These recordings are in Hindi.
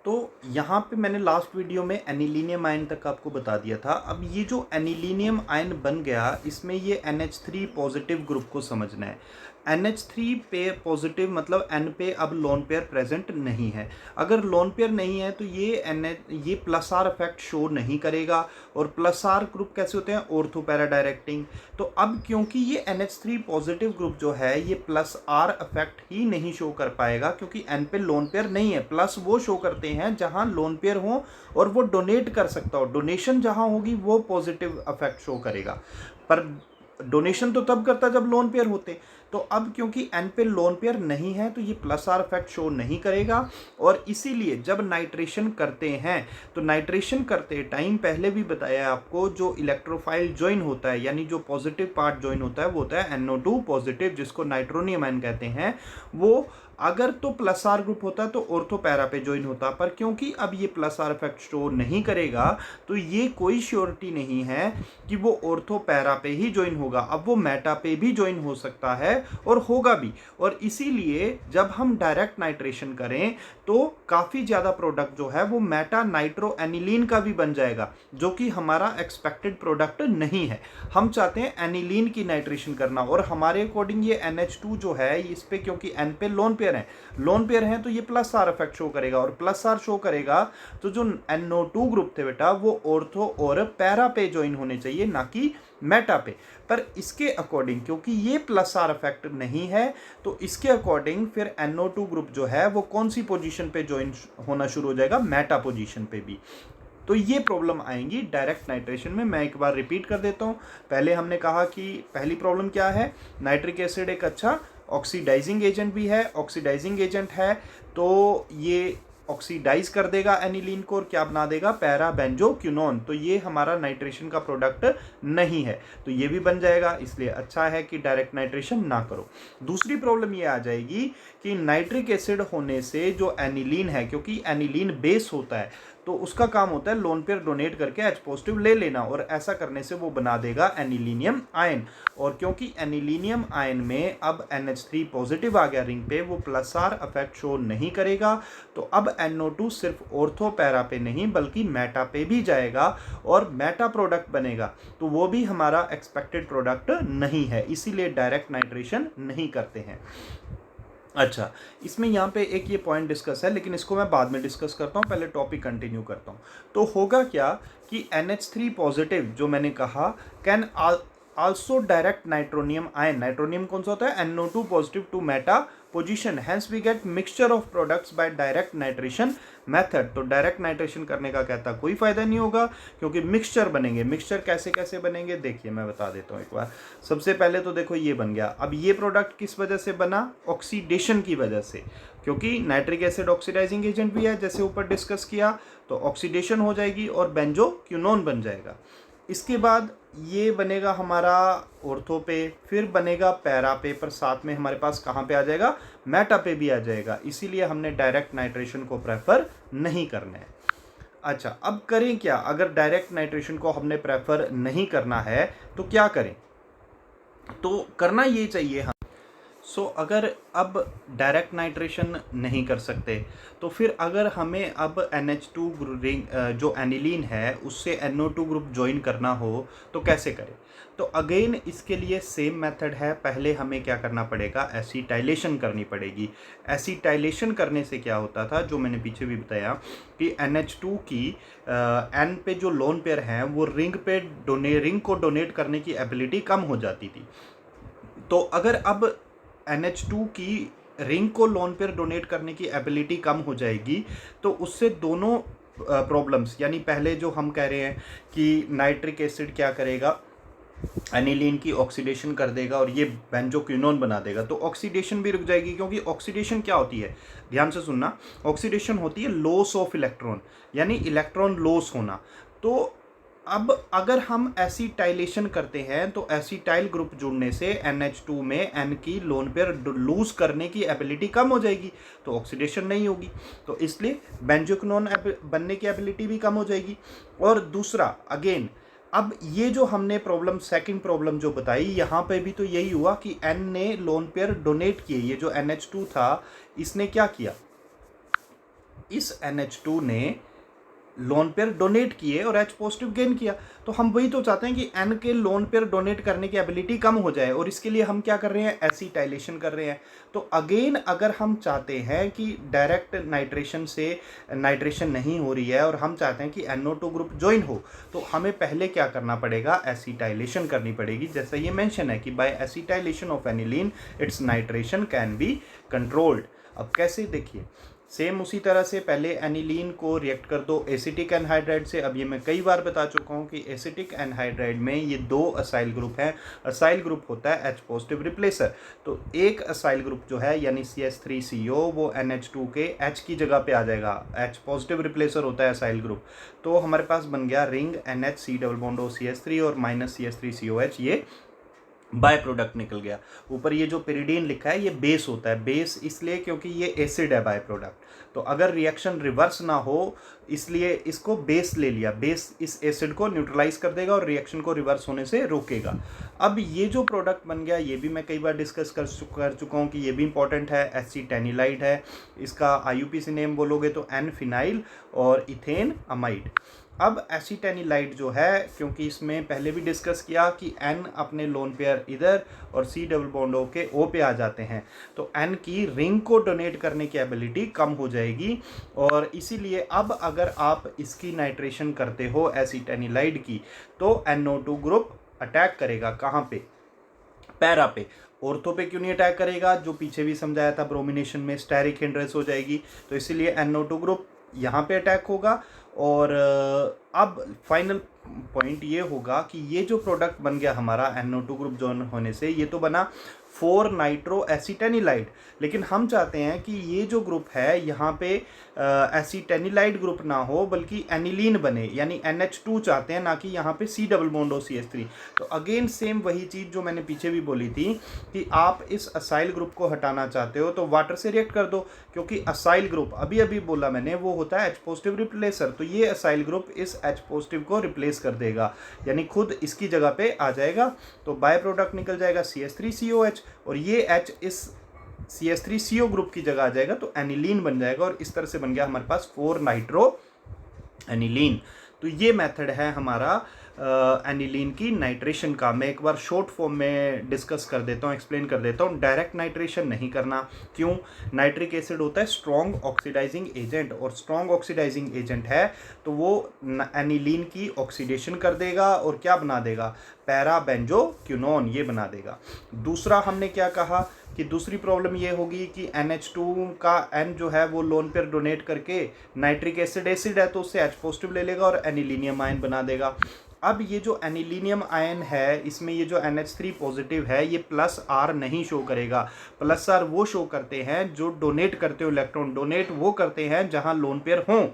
तो यहाँ पे मैंने लास्ट वीडियो में एनिलीनियम आयन तक आपको बता दिया था। अब ये जो एनिलीनियम आयन बन गया, इसमें ये NH3 पॉजिटिव ग्रुप को समझना है। NH3 पे पॉजिटिव मतलब N पे अब लोन पेयर प्रेजेंट नहीं है। अगर लोन पेयर नहीं है तो ये प्लस आर इफेक्ट शो नहीं करेगा। और प्लस आर ग्रुप कैसे होते हैं? Ortho para directing. तो अब क्योंकि ये NH3 पॉजिटिव ग्रुप जो है ये प्लस आर इफेक्ट ही नहीं शो कर पाएगा, क्योंकि N पे लोन पेयर नहीं है। प्लस वो शो करते हैं जहां लोन पेयर हो और वो डोनेट कर सकता हो। डोनेशन जहां होगी वो पॉजिटिव इफेक्ट शो करेगा, पर डोनेशन तो तब करता जब लोन पेयर होते। तो अब क्योंकि N पे लोन पेयर नहीं है तो ये प्लस आर इफेक्ट शो नहीं करेगा। और इसीलिए जब नाइट्रेशन करते हैं तो नाइट्रेशन करते टाइम पहले भी बताया आपको, जो इलेक्ट्रोफाइल ज्वाइन होता है यानी जो पॉजिटिव पार्ट ज्वाइन होता है वो होता है NO2 पॉजिटिव, जिसको नाइट्रोनियम आयन कहते हैं। वो अगर तो प्लस आर ग्रुप होता तो ऑर्थो पैरा पे ज्वाइन होता, पर क्योंकि अब ये प्लस आर इफेक्ट शो नहीं करेगा तो ये कोई श्योरिटी नहीं है कि वो ऑर्थो पैरा पे ही ज्वाइन होगा। अब वो मेटा पे भी ज्वाइन हो सकता है और होगा भी। और इसीलिए जब हम डायरेक्ट नाइट्रेशन करें तो काफ़ी ज़्यादा प्रोडक्ट जो है वो मेटा नाइट्रो एनिलीन का भी बन जाएगा, जो कि हमारा एक्सपेक्टेड प्रोडक्ट नहीं है। हम चाहते हैं एनिलीन की नाइट्रेशन करना, और हमारे अकॉर्डिंग ये NH2 जो है इस पे क्योंकि N पे लोन पेयर है, लोन पेयर है तो ये प्लस आर इफेक्ट शो करेगा। और प्लस आर शो करेगा तो जो NO2 ग्रुप थे बेटा वो ऑर्थो और पैरा पे ज्वाइन होने चाहिए, ना कि मेटा पे। पर इसके अकॉर्डिंग क्योंकि ये प्लस आर इफेक्ट नहीं है तो इसके अकॉर्डिंग फिर NO2 ग्रुप जो है वो कौन सी पोजीशन पे ज्वाइन होना शुरू हो जाएगा? मेटा पोजीशन पे भी। तो ये प्रॉब्लम आएंगी डायरेक्ट नाइट्रेशन में। मैं एक बार रिपीट कर देता हूँ। पहले हमने कहा कि पहली प्रॉब्लम क्या है? नाइट्रिक एसिड एक अच्छा ऑक्सीडाइजिंग एजेंट भी है। ऑक्सीडाइजिंग एजेंट है तो ये ऑक्सीडाइज कर देगा एनिलीन को और क्या बना देगा? Para benzoquinone. तो ये हमारा नाइट्रेशन का प्रोडक्ट नहीं है, तो ये भी बन जाएगा। इसलिए अच्छा है कि डायरेक्ट नाइट्रेशन ना करो। दूसरी प्रॉब्लम ये आ जाएगी कि नाइट्रिक एसिड होने से जो एनिलीन है, क्योंकि एनिलीन बेस होता है तो उसका काम होता है लोन पेयर डोनेट करके H पॉजिटिव ले लेना, और ऐसा करने से वो बना देगा एनिलीनियम आयन। और क्योंकि एनिलीनियम आयन में अब NH3 पॉजिटिव आ गया रिंग पे, वो प्लस आर इफेक्ट शो नहीं करेगा। तो अब NO2 सिर्फ ऑर्थो पैरा पे नहीं बल्कि मेटा पे भी जाएगा और मेटा प्रोडक्ट बनेगा, तो वो भी हमारा एक्सपेक्टेड प्रोडक्ट नहीं है। इसीलिए डायरेक्ट नाइट्रेशन नहीं करते हैं। अच्छा, इसमें यहाँ पे एक ये पॉइंट डिस्कस है, लेकिन इसको मैं बाद में डिस्कस करता हूँ, पहले टॉपिक कंटिन्यू करता हूँ। तो होगा क्या कि NH3 पॉजिटिव जो मैंने कहा can also direct nitronium ion. Nitronium कौन सा होता है? NO2 positive to meta position, hence we get mixture of products by direct nitration method. तो डायरेक्ट नाइट्रेशन करने का कहता कोई फायदा नहीं होगा, क्योंकि मिक्सचर बनेंगे। मिक्सचर कैसे कैसे बनेंगे देखिए मैं बता देता हूँ एक बार। सबसे पहले तो देखो ये बन गया। अब ये प्रोडक्ट किस वजह से बना? ऑक्सीडेशन की वजह से, क्योंकि नाइट्रिक एसिड ऑक्सीडाइजिंग एजेंट भी है जैसे ऊपर डिस्कस किया, तो ऑक्सीडेशन हो जाएगी और बेंजोक्विनोन बन जाएगा। इसके बाद ये बनेगा हमारा ऑर्थो पे, फिर बनेगा पैरा पे, पर साथ में हमारे पास कहाँ पे आ जाएगा? मेटा पे भी आ जाएगा। इसीलिए हमने डायरेक्ट नाइट्रेशन को प्रेफर नहीं करना है। अच्छा, अब करें क्या? अगर डायरेक्ट नाइट्रेशन को हमने प्रेफर नहीं करना है तो क्या करें? तो करना ये चाहिए अगर अब डायरेक्ट नाइट्रेशन नहीं कर सकते तो फिर अगर हमें अब NH2 रिंग जो एनिलीन है उससे NO2 ग्रुप ज्वाइन करना हो तो कैसे करें? तो अगेन इसके लिए सेम मेथड है। पहले हमें क्या करना पड़ेगा? एसिटाइलेशन करनी पड़ेगी। एसिटाइलेशन करने से क्या होता था, जो मैंने पीछे भी बताया कि NH2 की N पे जो लोन पेयर हैं वो रिंग को डोनेट करने की एबिलिटी कम हो जाती थी। तो अगर अब NH2 की रिंग को लोन पेयर डोनेट करने की एबिलिटी कम हो जाएगी तो उससे दोनों प्रॉब्लम्स, यानी पहले जो हम कह रहे हैं कि नाइट्रिक एसिड क्या करेगा? एनिलीन की ऑक्सीडेशन कर देगा और ये बेंजोक्विनोन बना देगा, तो ऑक्सीडेशन भी रुक जाएगी। क्योंकि ऑक्सीडेशन क्या होती है? ध्यान से सुनना। ऑक्सीडेशन होती है लॉस ऑफ इलेक्ट्रॉन, यानी इलेक्ट्रॉन लॉस होना। तो अब अगर हम एसिटाइलेशन करते हैं तो एसिटाइल ग्रुप जुड़ने से NH2 में N की लोन पेयर लूज करने की एबिलिटी कम हो जाएगी, तो ऑक्सीडेशन नहीं होगी। तो इसलिए बेंजोक्विनोन बनने की एबिलिटी भी कम हो जाएगी। और दूसरा अगेन, अब ये जो हमने प्रॉब्लम सेकंड प्रॉब्लम जो बताई, यहाँ पे भी तो यही हुआ कि N ने लोन पेयर डोनेट किए। ये जो NH2 था इसने क्या किया? इस NH2 ने लोन पेयर डोनेट किए और H पॉजिटिव गेन किया। तो हम वही तो चाहते हैं कि N के लोन पेयर डोनेट करने की एबिलिटी कम हो जाए, और इसके लिए हम क्या कर रहे हैं, एसिटाइलेशन कर रहे हैं। तो अगेन अगर हम चाहते हैं कि डायरेक्ट नाइट्रेशन से नाइट्रेशन नहीं हो रही है और हम चाहते हैं कि NO2 ग्रुप ज्वाइन हो, तो हमें पहले क्या करना पड़ेगा, एसिटाइलेशन करनी पड़ेगी। जैसा ये मेंशन है कि by acetylation of aniline its nitration can be controlled. अब कैसे, देखिए सेम उसी तरह से पहले एनिलीन को रिएक्ट कर दो एसिटिक एनहाइड्राइड से। अब ये मैं कई बार बता चुका हूँ कि एसिटिक एनहाइड्राइड में ये 2 असाइल ग्रुप हैं। असाइल ग्रुप होता है H पॉजिटिव रिप्लेसर, तो एक असाइल ग्रुप जो है यानी CH3CO वो NH2 के H की जगह पे आ जाएगा। H पॉजिटिव रिप्लेसर होता है असाइल ग्रुप। तो हमारे पास बन गया ring NH C double bond OCH3 और माइनस CH3COH, ये बाय प्रोडक्ट निकल गया। ऊपर ये जो पिरिडीन लिखा है ये बेस होता है, बेस इसलिए क्योंकि ये एसिड है बाय प्रोडक्ट। तो अगर रिएक्शन रिवर्स ना हो इसलिए इसको बेस ले लिया, बेस इस एसिड को न्यूट्रलाइज कर देगा और रिएक्शन को रिवर्स होने से रोकेगा। अब ये जो प्रोडक्ट बन गया ये भी मैं कई बार डिस्कस कर चुका हूँ कि ये भी इंपॉर्टेंट है, एसिटेनिलाइड है। इसका IUPAC नेम बोलोगे तो एन फिनाइल और इथेन अमाइड। अब एसिटेनिलाइड जो है, क्योंकि इसमें पहले भी डिस्कस किया कि N अपने लोन पेयर इधर और C डबल बॉन्ड O के O पे आ जाते हैं, तो N की रिंग को डोनेट करने की एबिलिटी कम हो जाएगी। और इसीलिए अब अगर आप इसकी नाइट्रेशन करते हो एसिटेनिलाइड की, तो NO2 ग्रुप अटैक करेगा कहाँ पे, पैरा पे। ऑर्थो पे क्यों नहीं अटैक करेगा, जो पीछे भी समझाया था ब्रोमिनेशन में स्टेरिक हिंड्रेंस हो जाएगी, तो इसीलिए NO2 ग्रुप यहाँ पे अटैक होगा। और अब फाइनल पॉइंट ये होगा कि ये जो प्रोडक्ट बन गया हमारा NO2 ग्रुप जॉइन होने से, ये तो बना 4 नाइट्रो एसिटेनिलाइड, लेकिन हम चाहते हैं कि ये जो ग्रुप है यहाँ पे एसिटेनिलाइड ग्रुप ना हो बल्कि एनिलीन बने, यानी NH2 चाहते हैं, ना कि यहाँ पे C डबल बॉन्ड OCH3। तो अगेन सेम वही चीज़ जो मैंने पीछे भी बोली थी कि आप इस असाइल ग्रुप को हटाना चाहते हो तो वाटर से रिएक्ट कर दो, क्योंकि असाइल ग्रुप अभी अभी बोला मैंने वो होता है H पॉजिटिव रिप्लेसर। तो ये असाइल ग्रुप इस H पॉजिटिव को रिप्लेस कर देगा, यानी खुद इसकी जगह पे आ जाएगा। तो बाय प्रोडक्ट निकल जाएगा CH3COH, और ये H इस CH3CO ग्रुप की जगह आ जाएगा, तो एनिलीन बन जाएगा। और इस तरह से बन गया हमारे पास 4 नाइट्रो एनिलीन। तो ये मेथड है हमारा एनिलीन की नाइट्रेशन का। मैं एक बार शॉर्ट फॉर्म में डिस्कस कर देता हूँ, एक्सप्लेन कर देता हूँ। डायरेक्ट नाइट्रेशन नहीं करना। क्यों? नाइट्रिक एसिड होता है स्ट्रॉन्ग ऑक्सीडाइजिंग एजेंट, और स्ट्रॉन्ग ऑक्सीडाइजिंग एजेंट है तो वो एनिलीन की ऑक्सीडेशन कर देगा और क्या बना देगा, पैरा बेंजोक्विनोन ये बना देगा। दूसरा हमने क्या कहा कि दूसरी प्रॉब्लम ये होगी कि NH2 का N जो है वो लोन पेयर डोनेट करके नाइट्रिक एसिड है तो उससे H पॉजिटिव ले लेगा और एनिलीनियम आयन बना देगा। अब ये जो एनिलीनियम आयन है इसमें ये जो NH3 पॉजिटिव है ये +R नहीं शो करेगा। +R वो शो करते हैं जो डोनेट करते हो इलेक्ट्रॉन, डोनेट वो करते हैं जहां लोन पेयर हों।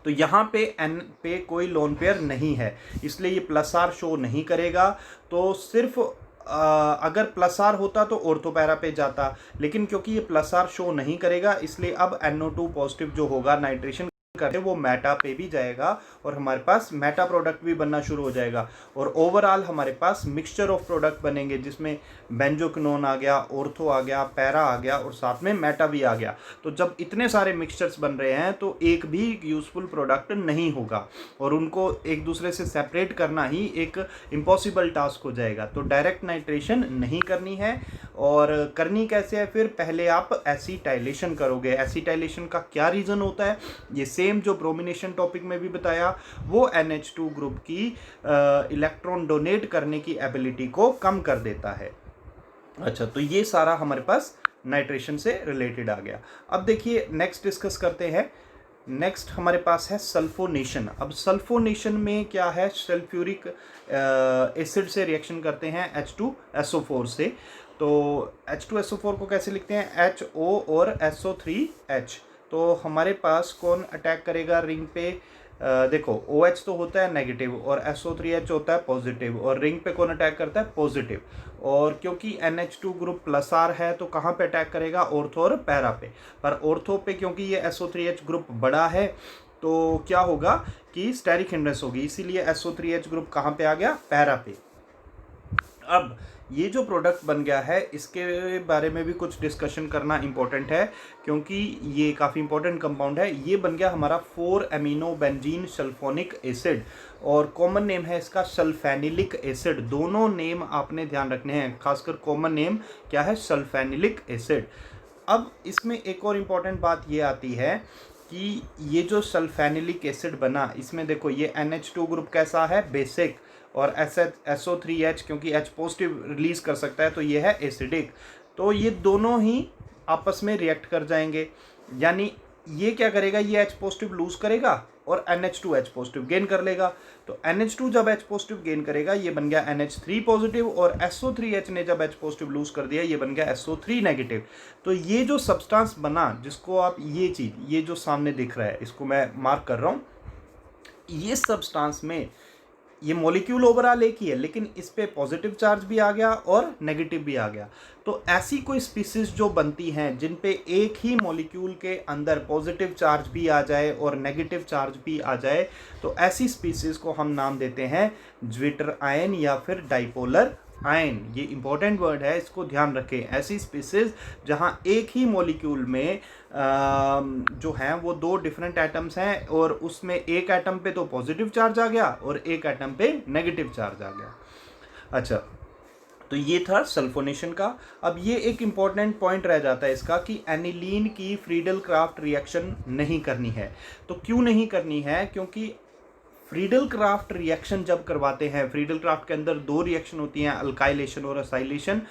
तो यहाँ पे N पे कोई लोन पेयर नहीं है, इसलिए ये +R शो नहीं करेगा। तो सिर्फ अगर +R होता तो ऑर्थो पैरा पे जाता, लेकिन क्योंकि ये +R शो नहीं करेगा इसलिए अब NO2 पॉजिटिव जो होगा नाइट्रेशन करते वो मेटा पे भी जाएगा और हमारे पास मेटा प्रोडक्ट भी बनना शुरू हो जाएगा। और ओवरऑल हमारे पास मिक्सचर ऑफ प्रोडक्ट बनेंगे जिसमें बेंजोक्विनोन आ गया, ऑर्थो आ गया, पैरा आ गया और साथ में मेटा भी आ गया। तो जब इतने सारे मिक्सचर्स बन रहे हैं तो एक भी यूजफुल प्रोडक्ट नहीं होगा और उनको एक दूसरे से सेपरेट करना ही एक इम्पॉसिबल टास्क हो जाएगा। तो डायरेक्ट नाइट्रेशन नहीं करनी है। और करनी कैसे है फिर? पहले आप एसिटाइलेशन करोगे। एसिटाइलेशन का क्या रीज़न होता है? ये सेम जो ब्रोमिनेशन टॉपिक में भी बताया, वो NH2 ग्रुप की इलेक्ट्रॉन डोनेट करने की एबिलिटी को कम कर देता है। अच्छा, तो ये सारा हमारे पास नाइट्रेशन से रिलेटेड आ गया। अब देखिए नेक्स्ट डिस्कस करते हैं। नेक्स्ट हमारे पास है सल्फोनेशन। अब सल्फोनेशन में क्या है, सल्फ्यूरिक एसिड से रिएक्शन करते हैं H2SO4 से। तो H2SO4 को कैसे लिखते हैं? HO और SO3H। तो हमारे पास कौन अटैक करेगा रिंग पे? देखो OH तो होता है नेगेटिव और SO3H होता है पॉजिटिव, और रिंग पे कौन अटैक करता है? पॉजिटिव। और क्योंकि NH2 ग्रुप +R है तो कहाँ पे अटैक करेगा? ऑर्थो और पैरा पे। पर ऑर्थो पे क्योंकि ये SO3H ग्रुप बड़ा है तो क्या होगा कि स्टेरिक हिंड्रेंस होगी, इसीलिए SO3H ग्रुप कहाँ पे आ गया? पैरा पे। अब ये जो प्रोडक्ट बन गया है इसके बारे में भी कुछ डिस्कशन करना इम्पोर्टेंट है, क्योंकि ये काफ़ी इंपॉर्टेंट कंपाउंड है। ये बन गया हमारा 4 एमिनो बेंजीन सल्फोनिक एसिड, और कॉमन नेम है इसका सल्फेनिलिक एसिड। दोनों नेम आपने ध्यान रखने हैं, खासकर कॉमन नेम क्या है, सल्फेनिलिक एसिड। अब इसमें एक और इम्पॉर्टेंट बात ये आती है कि ये जो सल्फेनिलिक एसिड बना, इसमें देखो ये NH2 ग्रुप कैसा है, बेसिक, और SO3H क्योंकि H पॉजिटिव रिलीज कर सकता है तो ये है एसिडिक। तो ये दोनों ही आपस में रिएक्ट कर जाएंगे, यानी ये क्या करेगा, ये H पॉजिटिव लूज करेगा और NH2 H पॉजिटिव गेन कर लेगा। तो NH2 जब H पॉजिटिव गेन करेगा ये बन गया NH3 पॉजिटिव, और SO3H ने जब H पॉजिटिव लूज कर दिया ये बन गया SO3 नेगेटिव। तो ये जो सब्सटेंस बना, जिसको आप ये चीज़, ये जो सामने दिख रहा है, इसको मैं मार्क कर रहा हूँ, ये सब्सटेंस में ये मॉलिक्यूल ओवरऑल एक ही है, लेकिन इस पे पॉजिटिव चार्ज भी आ गया और नेगेटिव भी आ गया। तो ऐसी कोई स्पीसीज जो बनती हैं जिन पे एक ही मॉलिक्यूल के अंदर पॉजिटिव चार्ज भी आ जाए और नेगेटिव चार्ज भी आ जाए, तो ऐसी स्पीसीज को हम नाम देते हैं ज्विटर आयन या फिर डाइपोलर आयन। ये इंपॉर्टेंट वर्ड है, इसको ध्यान रखें। ऐसी स्पीसीज जहां एक ही मॉलिक्यूल में जो हैं वो 2 डिफरेंट एटम्स हैं, और उसमें एक एटम पे तो पॉजिटिव चार्ज आ गया और एक एटम पे नेगेटिव चार्ज आ गया। अच्छा, तो ये था सल्फोनेशन का। अब ये एक इम्पॉर्टेंट पॉइंट रह जाता है इसका कि एनिलीन की फ्रीडल क्राफ्ट रिएक्शन नहीं करनी है। तो क्यों नहीं करनी है, क्योंकि फ्रीडल क्राफ्ट रिएक्शन जब करवाते हैं, फ्रीडल क्राफ्ट के अंदर 2 रिएक्शन होती हैं, अल्काइलेशन और असाइलेशन।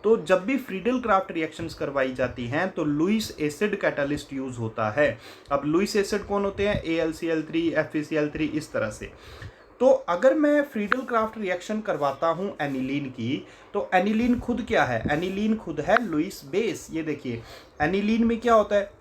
तो जब भी फ्रीडल क्राफ्ट रिएक्शंस करवाई जाती हैं तो लुईस एसिड कैटालिस्ट यूज होता है। अब लुईस एसिड कौन होते हैं, AlCl3 FeCl3, इस तरह से। तो अगर मैं फ्रीडल क्राफ्ट रिएक्शन करवाता हूं एनिलीन की, तो एनिलीन खुद क्या है, एनिलीन खुद है लुईस बेस। ये देखिए एनिलीन में क्या होता है,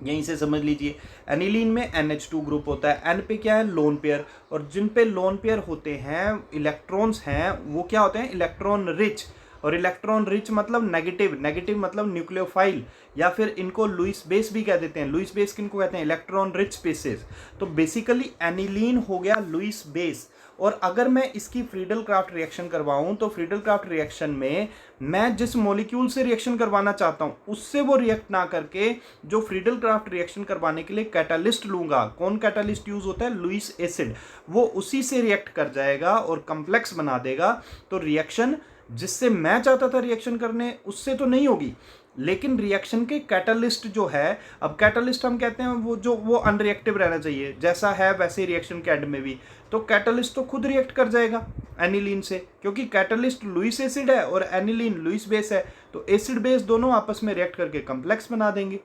यहीं से समझ लीजिए, एनिलीन में NH2 ग्रुप होता है, N पे क्या है, लोन पेयर, और जिन पे लोन पेयर होते हैं, इलेक्ट्रॉन्स हैं, वो क्या होते हैं, इलेक्ट्रॉन रिच। और इलेक्ट्रॉन रिच मतलब नेगेटिव, नेगेटिव मतलब न्यूक्लियोफाइल, या फिर इनको लुईस बेस भी कह देते हैं। लुईस बेस किनको कहते हैं, इलेक्ट्रॉन रिच स्पेसेस। तो बेसिकली एनिलीन हो गया लुईस बेस। और अगर मैं इसकी फ्रीडल क्राफ्ट रिएक्शन करवाऊं, तो फ्रीडल क्राफ्ट रिएक्शन में मैं जिस मॉलिक्यूल से रिएक्शन करवाना चाहता हूं उससे वो रिएक्ट ना करके जो फ्रीडल क्राफ्ट रिएक्शन करवाने के लिए कैटालिस्ट लूंगा, कौन कैटालिस्ट यूज होता है, लुईस एसिड, वो उसी से रिएक्ट कर जाएगा और कम्प्लेक्स बना देगा। तो रिएक्शन जिससे मैं चाहता था रिएक्शन करने उससे तो नहीं होगी, लेकिन रिएक्शन के कैटालिस्ट जो है, अब कैटालिस्ट हम कहते हैं वो अनरिएक्टिव रहना चाहिए, जैसा है वैसे रिएक्शन के एंड में भी। तो कैटालिस्ट तो खुद रिएक्ट कर जाएगा एनिलीन से, क्योंकि कैटालिस्ट लुईस एसिड है और एनिलीन लुईस बेस है, तो एसिड बेस दोनों आपस में रिएक्ट करके कम्प्लेक्स बना देंगे।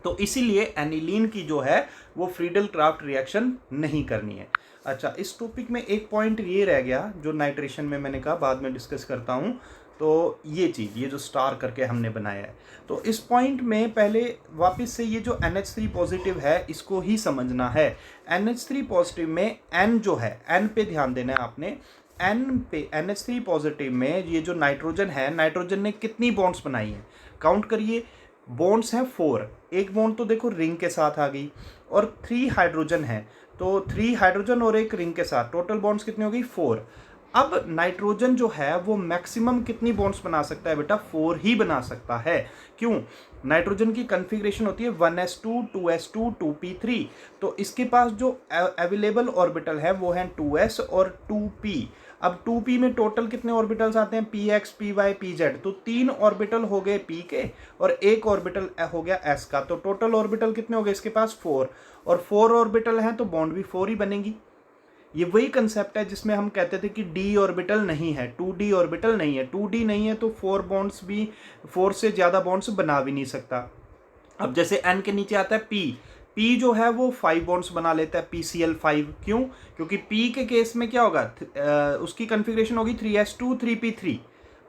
तो इसीलिए एनिलीन की जो है वो फ्रीडल क्राफ्ट रिएक्शन नहीं करनी है। अच्छा, इस टॉपिक में एक पॉइंट ये रह गया जो नाइट्रेशन में मैंने कहा बाद में डिस्कस करता हूँ। तो ये चीज़, ये जो स्टार करके हमने बनाया है, तो इस पॉइंट में पहले वापस से ये जो NH3 पॉजिटिव है इसको ही समझना है। NH3 पॉजिटिव में N जो है, N पे ध्यान देना है आपने। N पे NH3 पॉजिटिव में ये जो नाइट्रोजन है, नाइट्रोजन ने कितनी बॉन्ड्स बनाई हैं, काउंट करिए। बॉन्ड्स हैं 4, एक बॉन्ड तो देखो रिंग के साथ आ गई, और 3 हाइड्रोजन है, तो 3 हाइड्रोजन और एक रिंग के साथ टोटल बॉन्ड्स कितनी हो गई, 4। अब नाइट्रोजन जो है वो मैक्सिमम कितनी बॉन्ड्स बना सकता है बेटा, 4 ही बना सकता है। क्यों, नाइट्रोजन की कन्फिग्रेशन होती है 1s2 2s2 2p3, तो इसके पास जो अवेलेबल ऑर्बिटल है वो है 2s और 2p। अब 2p में टोटल कितने ऑर्बिटल्स आते हैं, px py pz, तो 3 ऑर्बिटल हो गए p के और एक ऑर्बिटल हो गया s का, तो टोटल ऑर्बिटल कितने हो गए इसके पास, 4, और 4 ऑर्बिटल हैं तो बॉन्ड भी 4 ही बनेगी। ये वही कंसेप्ट है जिसमें हम कहते थे कि d ऑर्बिटल नहीं है, 2d ऑर्बिटल नहीं है, 2d नहीं है तो 4 बॉन्ड्स भी, 4 से ज़्यादा बॉन्ड्स बना भी नहीं सकता। अब जैसे n के नीचे आता है p जो है वो 5 बॉन्ड्स बना लेता है, PCl5। क्यों, क्योंकि p के केस में क्या होगा, उसकी कन्फिग्रेशन होगी 3s2 3p3,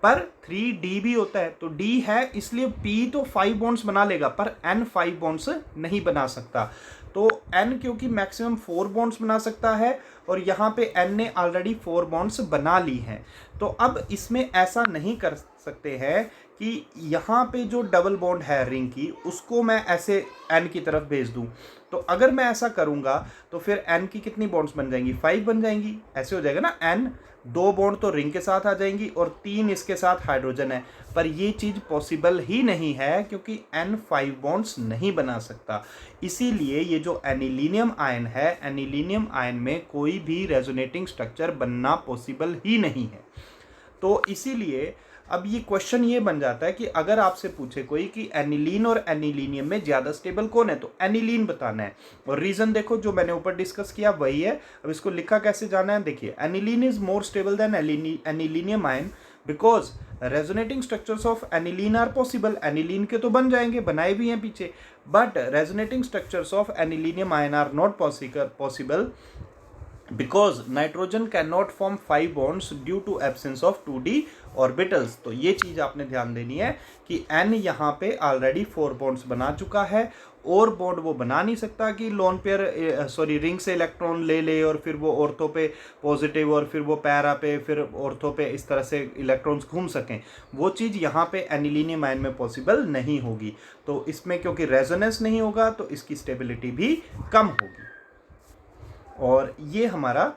पर 3d भी होता है, तो d है इसलिए p तो 5 बॉन्ड्स बना लेगा, पर n 5 बॉन्ड्स नहीं बना सकता। तो n क्योंकि मैक्सिमम 4 बॉन्ड्स बना सकता है और यहाँ पे n ने ऑलरेडी 4 बॉन्ड्स बना ली हैं, तो अब इसमें ऐसा नहीं कर सकते हैं कि यहाँ पे जो डबल बॉन्ड है रिंग की उसको मैं ऐसे n की तरफ भेज दूँ। तो अगर मैं ऐसा करूँगा तो फिर n की कितनी बॉन्ड्स बन जाएंगी, 5 बन जाएंगी, ऐसे हो जाएगा ना, n 2 बॉन्ड तो रिंग के साथ आ जाएंगी और 3 इसके साथ हाइड्रोजन है, पर ये चीज़ पॉसिबल ही नहीं है क्योंकि N 5 बॉन्ड्स नहीं बना सकता। इसीलिए ये जो एनिलीनियम आयन है, एनिलीनियम आयन में कोई भी रेजोनेटिंग स्ट्रक्चर बनना पॉसिबल ही नहीं है। तो इसीलिए अब ये क्वेश्चन ये बन जाता है कि अगर आपसे पूछे कोई कि एनिलीन और एनिलीनियम में ज़्यादा स्टेबल कौन है, तो एनिलीन बताना है। और रीज़न देखो जो मैंने ऊपर डिस्कस किया वही है। अब इसको लिखा कैसे जाना है, देखिए aniline is more stable than anilinium ion because resonating structures of aniline are possible. Aniline के तो बन जाएंगे, बनाए भी हैं पीछे, but resonating structures of anilinium ion are not possible because nitrogen can not form 5 bonds due to absence of 2d orbitals. तो ये चीज़ आपने ध्यान देनी है कि n यहाँ पे ऑलरेडी 4 बॉन्ड्स बना चुका है, और बॉन्ड वो बना नहीं सकता कि लोन पेयर रिंग से इलेक्ट्रॉन ले ले और फिर वो ऑर्थो पे पॉजिटिव और फिर वो पैरा पे फिर ऑर्थो पे इस तरह से इलेक्ट्रॉन्स घूम सकें। वो चीज़ यहाँ पे एनिलीनियम आयन में पॉसिबल नहीं होगी। तो इसमें क्योंकि रेजोनेंस नहीं होगा तो इसकी स्टेबिलिटी भी कम होगी। और ये हमारा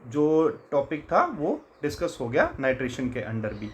जो टॉपिक था वो डिस्कस हो गया नाइट्रेशन के अंडर भी।